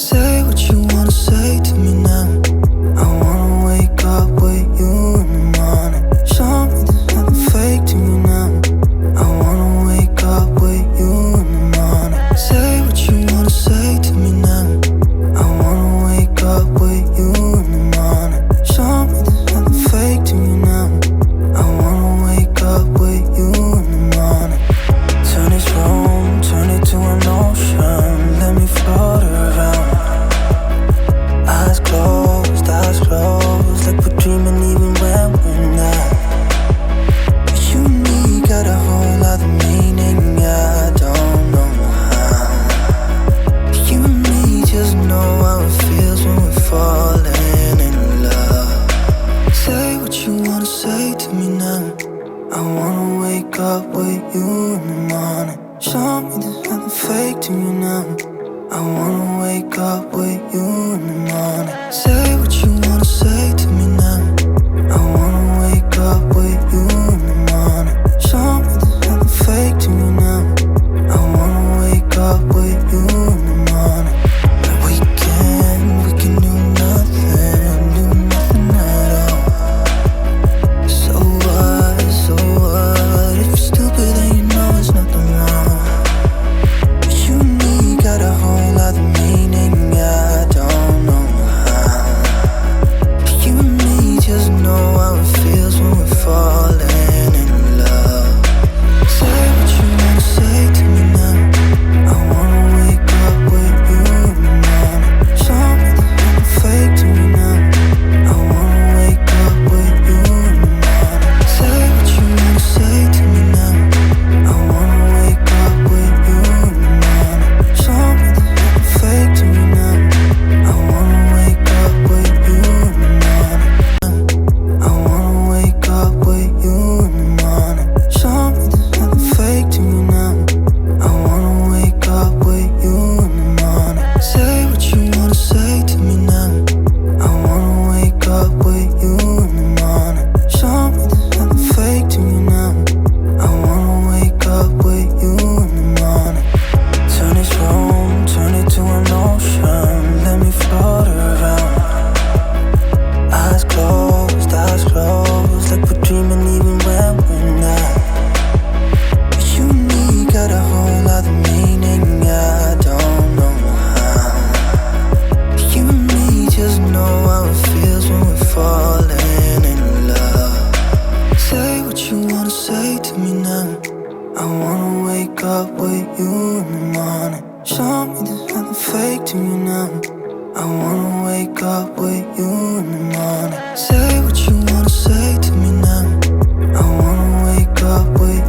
Say what you wanna say to me now. I wanna wake up with you in the morning. Show me there's nothing fake to me now. I wanna wake up with you in the morning. Say what you wanna say to me now. I wanna wake up with you in the morning. Show me there's nothing fake to me now. I wanna wake up with you in the morning. Turn this room, turn it to an ocean. Let me float around. Eyes closed, like we're dreaming even when we're not. You and me got a whole other meaning, I don't know how. You and me just know how it feels when we're falling in love. Say what you wanna say to me now. I wanna wake up with you in the morning. Show me there's nothing fake to me now. I wanna wake up with you in the morning. Say what you wanna say to me now. I wanna wake up with you in the morning. Show me there's nothing fake to me now. I wanna wake up with you in the morning. We can do nothing at all. So what, if you're stupid then you know there's nothing wrong. But you and me got a whole other meaning, I don't know how. But you and me just know how it feels when we're falling in love. Say what you wanna say to me now. I wanna wake up with you in the morning. Show me there's nothing fake to me now. I wanna wake up with you in the morning. Say what you wanna say to me now. I wanna wake up with you in the morning. Show me there's nothing fake to me now. I wanna wake up with you in the morning. I wanna wake up with you in the morning. Show me there's nothing fake to me now. I wanna wake up with you in the morning. Say what you wanna say to me now. I wanna wake up with you in the morning. Show me there's nothing fake to me now. I wanna wake up with you in the morning. Turn this room, turn it to an ocean. Let me float around. Eyes closed, like we're dreaming even when we're not. But you and me got a whole other meaning, I don't know how. But you and me just know how it feels when we're falling in love. Say what you wanna say to me now. I wanna wake up with you in the morning. Show me there's nothing fake to me now. I wanna wake up with you in the morning. Say what you wanna say to me now. I wanna wake up with